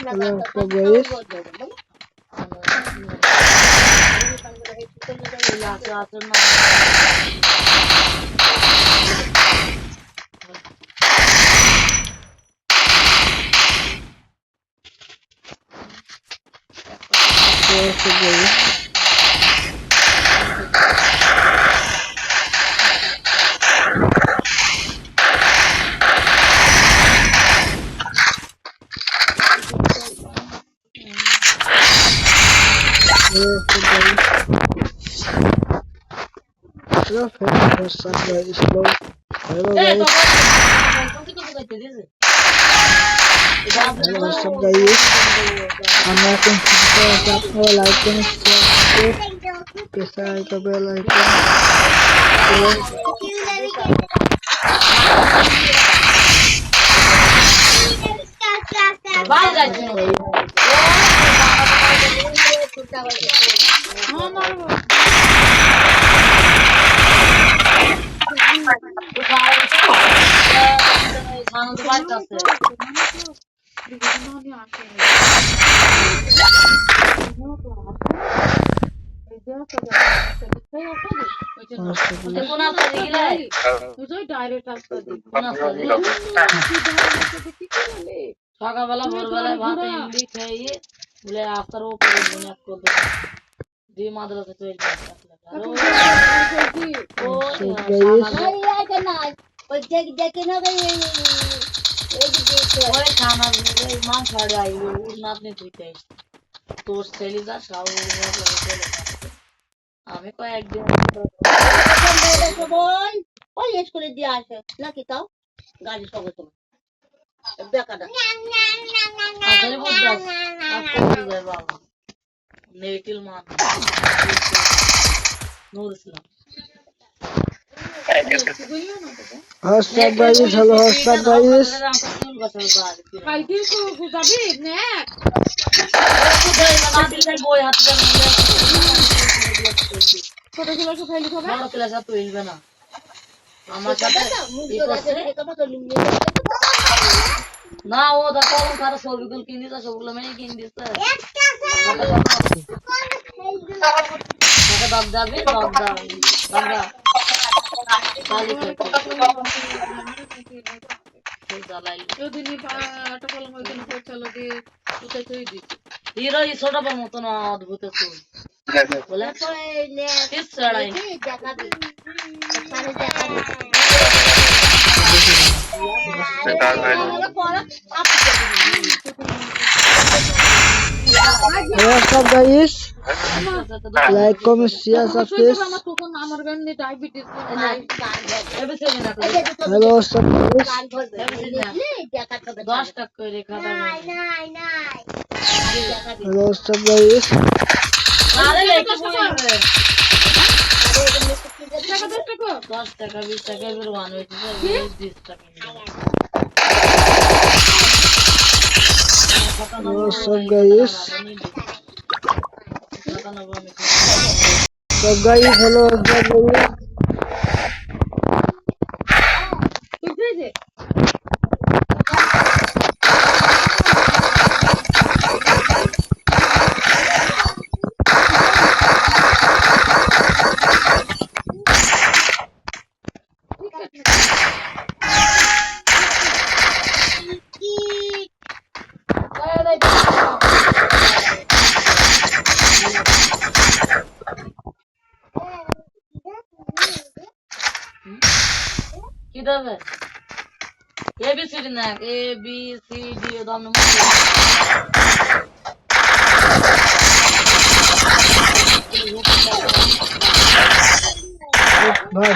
Hello, so guys. So guys. Hello friends, what's up guys? Hello guys. Hello, what's up guys? I'm making videos up all icons. Press the bell icon. সকালবেলা ভোরবেলায় ভাত এমনি খেয়ে বলে আফতার ও করে বুনিয়াদ করবে দিয়ে মাদ্রাসা তৈরি মাংস আপনি ধুইতে তোর ছেলে যা সাউ আমি কয়েকদিন ওই স্কুলে দিয়ে আসে নাকি তাও গাড়ি সঙ্গে তোমার বেকাটা আসলে বুঝতে বাবা নেগেটিভ মান Nur Islam What's up guys? Hello, what's up guys? না ও দেখো কারো ছবিগুলো কিনে দিচ্ছে সবগুলো মেয়ে কিনে দিচ্ছে দব যাবে দব যাবে হিরো ছোটবার মতন অদ্ভুত ফুল বলে What's up guys? Like, comment, share, subscribe. Hello, what's up guys? 10 টাকা করে খাতা Hello, what's up guys? আরে লেখা পড়বে 10 টাকা 20 টাকা এর ওয়ান হইছে 20 টাকা Hello, what's up guys? So guys, hello, what's up guys? কি দেবে ABCD না ABCD দাম না Bye.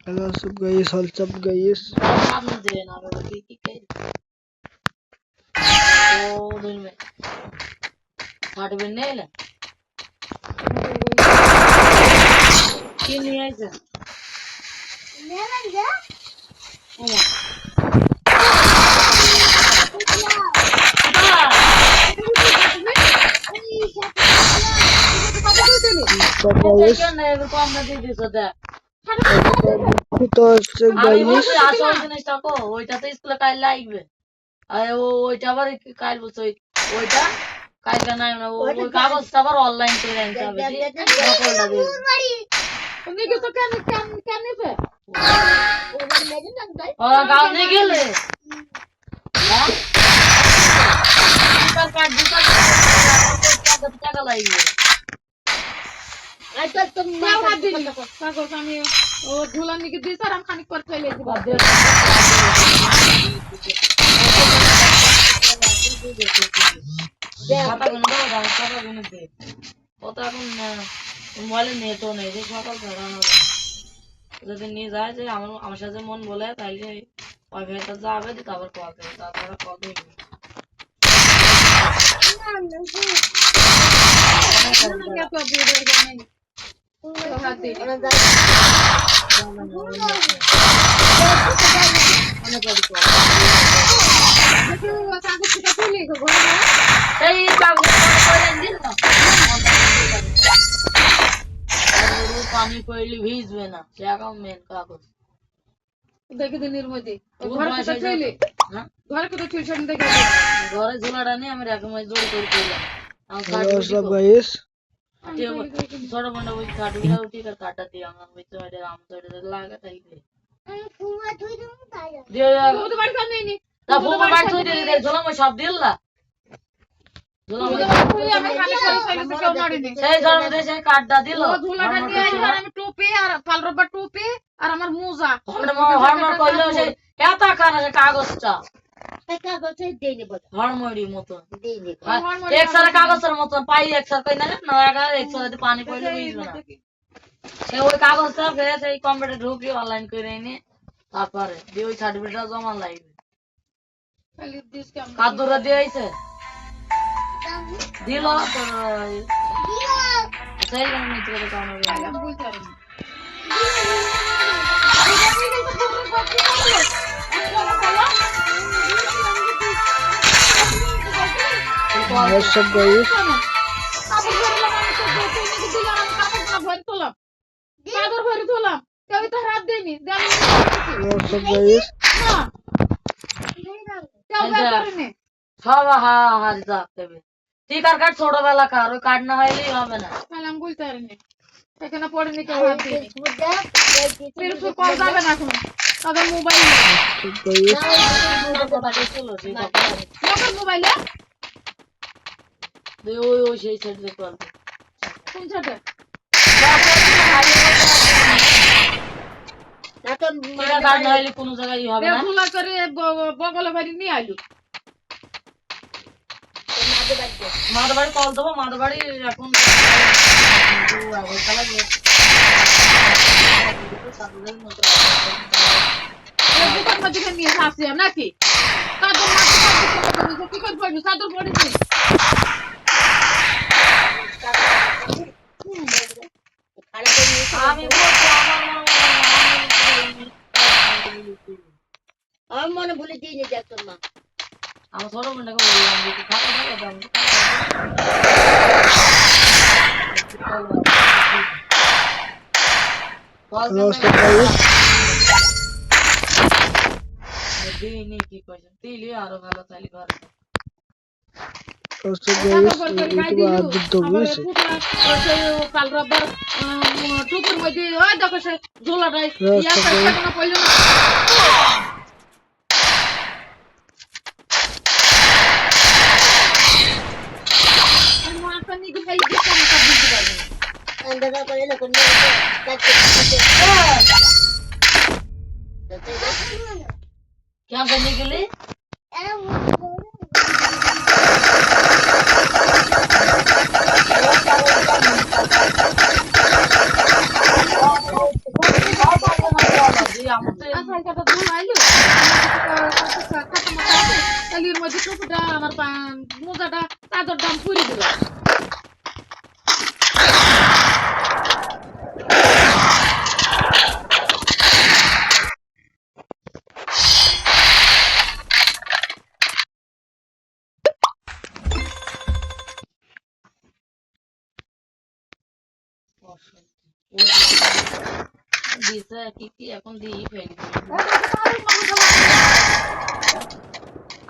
Hello, what's up guys? What's up guys? আপনি দেন আর কি কি ও দিন মে ফাটবে নেলে কি নিয়ে আইছে নেবেন যা So guys, কম না দিয়ে দিছো দেখ তো হচ্ছে আমি গাইস বলছি আসো ওই জিনিসটা কো ওইটা তো স্কুলে কাল লাগবে আর ওইটা আবার কাল বলছো ওইটা কালকে নাই না ওই কাগজটা আবার অনলাইন করে আনতে হবে নকলটা দিয়ে তুমি কি তো কেন কেন কেন নিবে ওরা গাঁও নিয়ে গেলে হ্যাঁ টাকা লাগবে কাগজ আমি ও ঝুলান নিকে দিস আর আমি খানিক পর ফেলে দিব খাতা গুলো দাও খাতা গুলো দে ও তো এখন মোবাইলে নেটও নেই যে সকাল ধরানো যদি নিয়ে যায় যে আমার সাথে মন বলে তাইলে ওয়াইফাইটা যাবে তারপর কল দেবে তারপরে কল দেবে সেই পানি পড়লে ভিজবে না সে এখন মেন কাগজ দেখে দিনের মধ্যে ঘরে কোথায় চলে ঘরে কোথায় চলে সেদিন দেখে ঘরে ঝোলাটা নিয়ে আমি রেখে মাছ জোর করে করলাম সব গাইস ছোট বোনটা ওই কাঠগুলো উঠি আর কাঠটা দিয়ে আমার ওই তো আম তো লাগে তাই সব দিল্লা সেই জন্মে সেই কাঠটা দিল আমি টুপি আর পালরব্বার টুপি আর আমার মোজা হরমর করলেও সেই এত খানা সে কাগজটা হরমড়ির মতো একসাথে কাগজের মতো পাই একসাথে কই না না একসাথে পানি পড়লে বুঝবে না সে ওই কাগজটা ফেরে সেই কম্পিউটার ঢুকি অনলাইন করে এনে তারপরে দিয়ে ওই সার্টিফিকেটটা জমা লাগবে কাদুরা দিয়ে আইছে দিল তোর সেই মিত্র কারণ সব গাইস সব গাইস সব হারি থাকবে ঠিক আর কাঠ ছোটবেলা কার ওই কাঠ না হইলেই হবে না বলতে পারিনি এখানে পড়েনি কেউ হাত দিইনি কল যাবে না এখন তাদের মোবাইল মোবাইলে ওই ওই সেই সাইড দেখতে পারবে কোন সাথে কাঠ না হইলে কোনো জায়গায় হবে না খোলা করে বগলে বাড়ি নিয়ে আইলু মাদের বাড়ি কল দেবো মাদের বাড়ি এখন নিয়ে আসছি নাকি কি করে পড়বি চাদর পড়েছি আমি আমার মনে ভুলে দিইনি দেখ তোর মা আমার ছোট বোনটাকে বললাম যে খাতা দিইনি কি কইছে দিলি আরো ভালো তাইলে ঘরে কাল রব্বার টুকুর মধ্যে ওই দেখো সে ঝোলাটাই পড়লো क्या करने के लिए আমার মোজাটা চাদর দাম পুরি দিল দিছে কি কি এখন দিয়ে ফেলি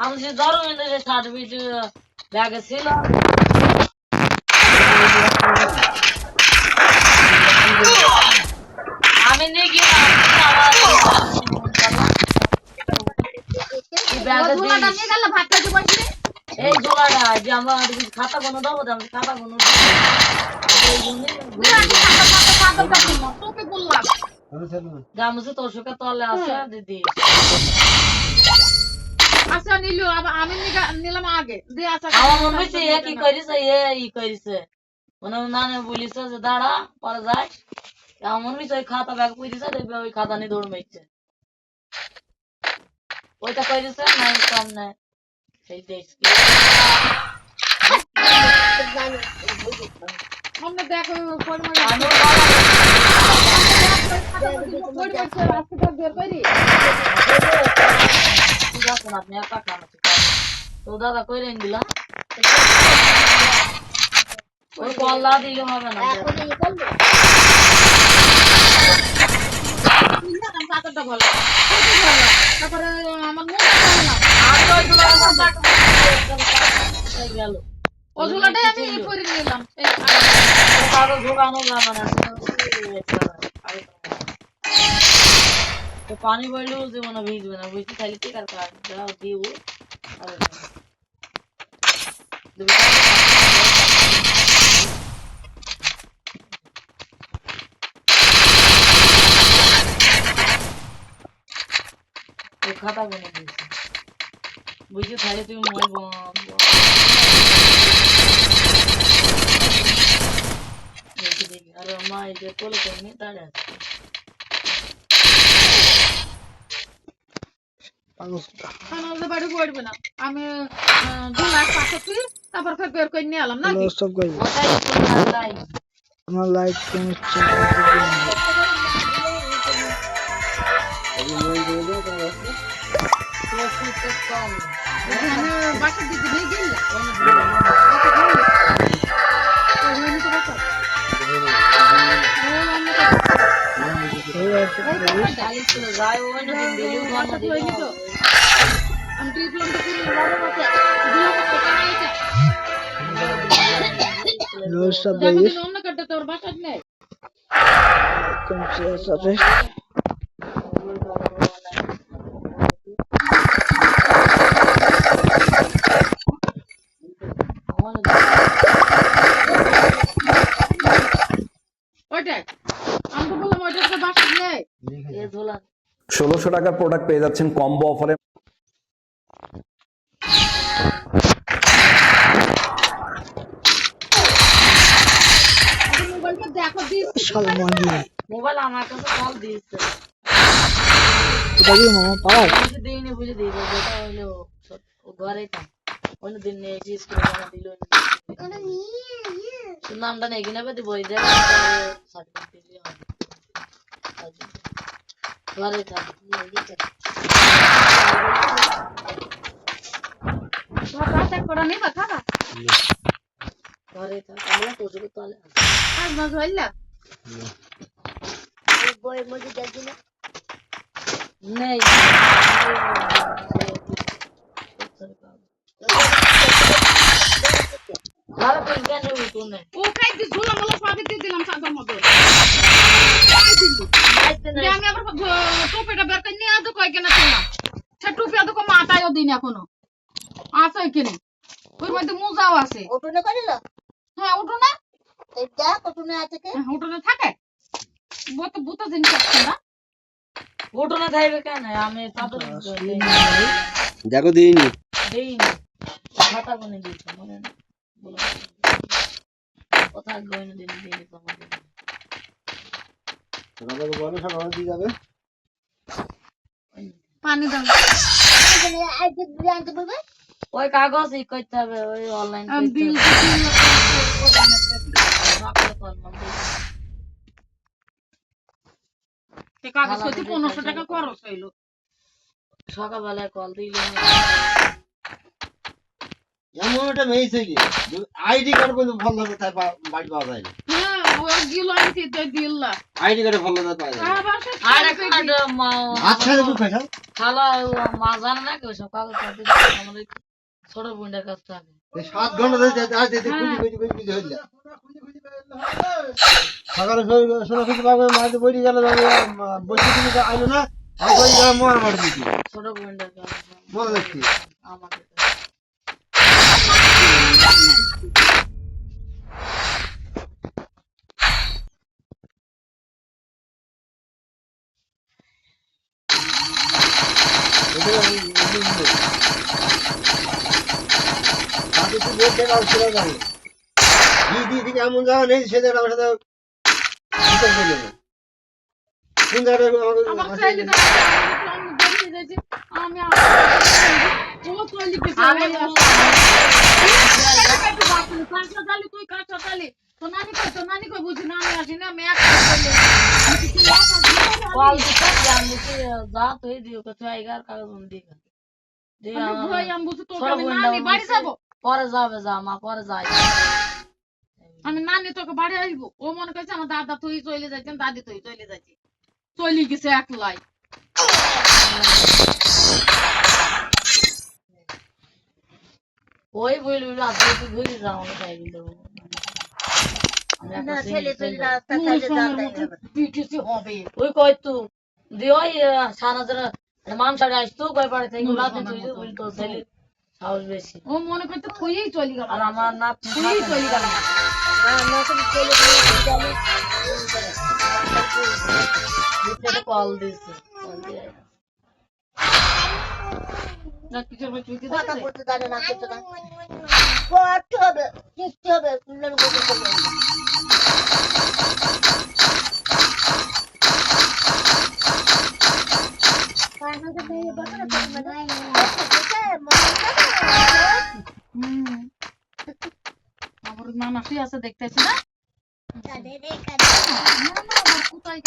আমি যে ধরো যে সার্টিফিকেট ব্যাগে ছিল আমি নিয়ে গেলাম আমার ব্যাগে ঝোলাটা নিয়ে গেল ভাত খাইতে বসলি এই জোড়াটা যে আমরা খাতা কোনো দেবো আমি খাতা কোনো তোকে বললাম গামছে তোর সুখে তলে আছে দিদি আচ্ছা নিল আবার আমি নিলাম আগে দিয়ে আচ্ছা আমার মনে হয়েছে এ কি করিছে এ ই করিছে মানে নানে বলিছে যে দাঁড়া পরে যাই আমার মনে হয়েছে ওই খাতা ব্যাগ পুই দিছে দেখবে ওই খাতা নিয়ে দৌড় মেয়েছে ওইটা করিছে নাই কম নাই সেই দেশ আমরা দেখো পরিমাণ আমি বের করি আপনি একা খান তো দাদা কইরে দিলা ওই কল্লা দিলে হবে না পাথরটা ভালো তারপরে আমার মুখ গেল ও ঝোলাটাই আমি করে নিলাম কারো ঢোকানো যাবে না তো পানি বইলেও যে মনে ভিজবে না বুঝতে খালি ঠিক আর কাজ দাও দিব খাতা বনে দিয়েছি বুঝতে খালি তুমি আরে মা এই যে তোলে কেমনি দাঁড়িয়ে আছে বাড়ি পড়বে না আমি 2,65,000 তারপর ফের বের করে নিয়ে এলাম না সব গাইজ আমার লাইক কমেন্ট বাসার দিকে নিয়ে গেলে সব গাইজ অন্য কাটতে তোর বাসার নেই সাথে ওইটাই আমি তো বললাম ওইটা তো বাসার নেই 1600 টাকার প্রোডাক্ট পেয়ে যাচ্ছেন কম্বো অফারে মোবাইলটা দেখো দিস মোবাইল আমার কাছে কল দিয়েছে এটা কি মামা পাওয়ার বুঝে দিইনি বুঝে দিই যেটা হইলো ও ঘরেই থাক অন্য দিন নিয়ে এসে স্কুলে জমা দিল নামটা নেই কিনা পেতে বই দেয় সার্টিফিকেট দিলে ঘরে থাক করা নেই কথা ঘরে থাক আমরা তোর তলে আর মাছ হইলা বই মধ্যে দেখি না নেই ঘরে তুই কেন উঠু নেই ও খাইতে ঝোলা মোলা সবই দিয়ে দিলাম সাদার মতো আমি আবার টুপিটা বের করে নিয়ে আসো কয় কেনা তোমার সে টুপি এত কম আটাইও দিন এখনো আছে কিনে ওর মধ্যে মোজাও আছে ওটুনে করিল হ্যাঁ উঠো না এই দেখ ওটুনে আছে কে উঠোনে থাকে বুতো জিনিস আছে না উঠোনে থাকবে কেন আমি চাদর দেখো দিইনি দিইনি খাতা বনে দিয়েছে মনে না কথা গয়না দিন দিইনি তোমাকে তোমাদের বলে সকালে দিয়ে যাবে পানি দাও আজ আনতে বলবে ওই কাগজ ই করতে হবে ওই অনলাইন বিল কাগজ হইতে 1500 টাকা খরচ হইলো সকালবেলায় কল দিলে এমন একটা মেয়ে ছিল আইডি কার্ড পর্যন্ত ভালো লাগে তাই বাড়ি পাওয়া যায় না হ্যাঁ ও গিল আনতে দিল্লা আইডি কার্ডে ফলো দা পায় আবার সে আর একটা আচ্ছা তো পয়সা খালা মা জানে না কেউ সব কাগজ পাতি আমাদের ছোট বোনটার কাছ থেকে 7 ঘন্টা ধরে আর দিতে খুঁজি হইলা সকালে সোনা খুঁজি পাবে মাঝে বইটি গেল বসে দিকে আইলো না আমি বই গেলাম মোর মার দিছি ছোট বোনটার কাছে মনে দেখছি আমাদের এমন যাওয়া নেই সেটা আমার সাথে কোন জায়গায় আমার চাইলে আমি দেখে যাচ্ছি আমি ও তো লিখেছে আমি তুই কাঁচা তালি তো নানি কই বুঝি না আমি আসি না আমি এক কল দিতে জান দিতে যা তুই দিও কত আইগার কাগজ বন্দি কর দিয়ে আমি ভয় আমি বুঝি তোর ছোট আমি বোনটা নানি বাড়ি যাব পরে যাবে যা মা পরে যাই আমি নানি তোকে বাড়ি আসবো ও মনে করছে আমার দাদা তুই চলে যাচ্ছেন দাদি তুই চলে যাচ্ছি চলে গেছে একলাই ওই বইল বইল আজকে তুই ঘুরে যাও না তাই দিল না ছেলে চলে রাস্তা কাজে যাবে পিটিসি হবে ওই কই তু দিও সানাজের মাংসটা আসতো কই পারে থেকে রাতে তুই বল তো ছেলে সাহস বেশি ও মনে করতে তুইই চলে গেল আর আমার নাত তুইই চলে গেল না তুমি ছেলে চলে মিথ্যে কল দিছে কল দিয়ে না কিছু চুইতে কথা যাচ্ছে বলতে জানে না কিছু না করতে হবে শিখতে হবে কুল্লার বলতে হবে আমার নানা শুয়ে আছে দেখতেছি না কোথায়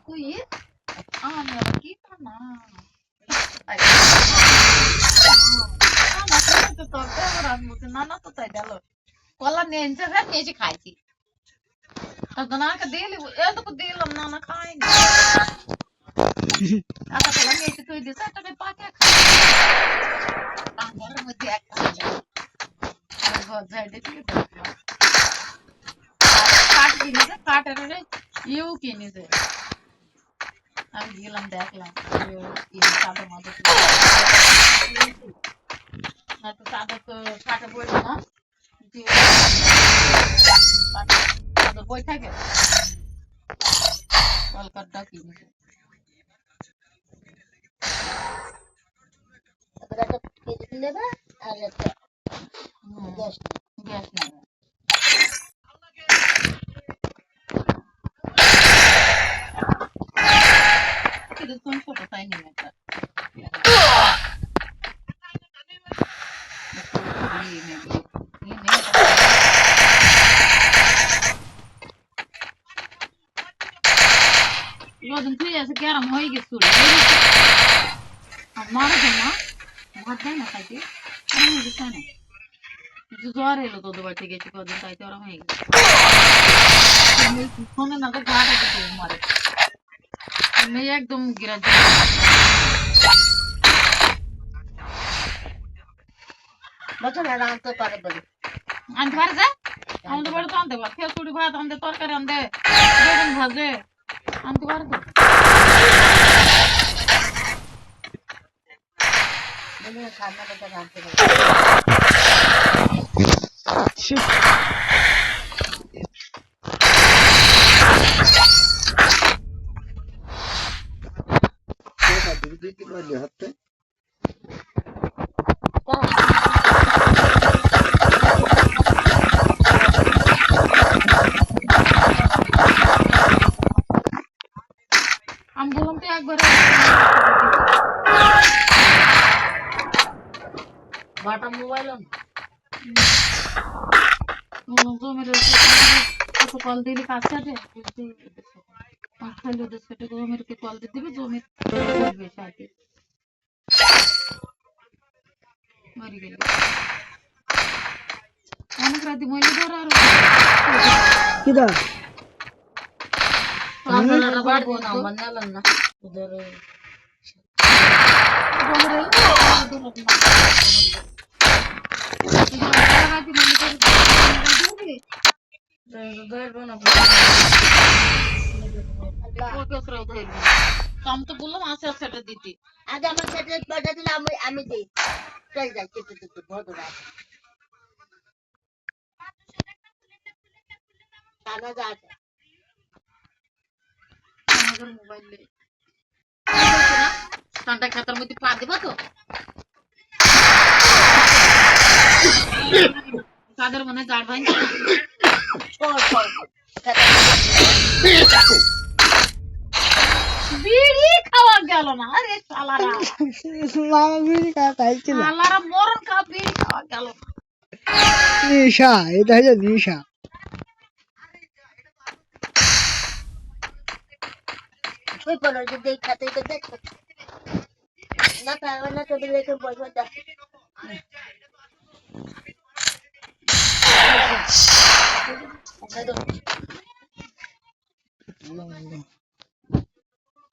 তুই আমি আবার কি না নানা তো তাই গেল কলা নিয়েছে নিয়েছি খাইছি নানাকে দিলি এতটুকু দিলাম নানা খাইনি আচ্ছা কলা নিয়েছি তুই দিস এটাকে পাকে খাই ঘরের মধ্যে একটা ঘর যাই দেখি কাঠ কিনেছে কাঠের ইউ কিনেছে আমি গেলাম দেখলাম চাদর মাদর চাদর তো কাঠে বইছে না চাদর বই থাকে কলকাতা কিনেছে একটা কেজি নেবে আর একটা গ্যাস গ্যাস নেবে তুমি ছোট তাই নিয়ে একটা তুই আছে গ্যারাম হয়ে গেছিল মারা না ভাত দেয় না খাইতে খায় না জ্বর এলো তোদের বাড়িতে গেছি কদিন খাইতে ওরা হয়ে গেছে শোনে না তো ঘাট আছে মারে মেয়ে একদম গ্রাজ বছর আনতে পারে বলে আনতে পারে যা আমাদের বাড়ি তো আনতে পারে খেসুড়ি ভাত আনতে তরকারি আনতে বেগুন ভাজে আনতে পারে তো বলে খানা কথা আনতে পারে দিতে পারলি হাতে আমি বললাম তো একবার বাটা মোবাইল জমির কল দিলে কাছে আছে খাইলে ওদের সেটা জমিরকে কল দিয়ে দিবে জমির সাথে মরে গেল অনেক রাতে মহিলা ধর আর কিটা আপনারা বাড়িতে নাম্বার নিলেন না ওদের ওই ধরবো না আমি তো বললাম আছে সেটা দিতে আগে আমার সেটা পাঠা দিলে আমি দিই চল যাই চেপে চেপে ভদ্র আছে টানা যা আছে আমাদের মোবাইলে ঠান্ডা খাতার মধ্যে পা দিবা তো তাদের মনে গাড় ভাই বিড়ি খাওয়া গেল না আরে শালারা মামা বিড়ি খাইছিল শালারা মরণ খাওয়া বিড়ি খাওয়া গেল না নিশা এটা হচ্ছে নিশা ওই পড়ো যে দেখাতে তো দেখো না পাওয়া না তো দেখে বলবো দা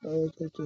ওই তো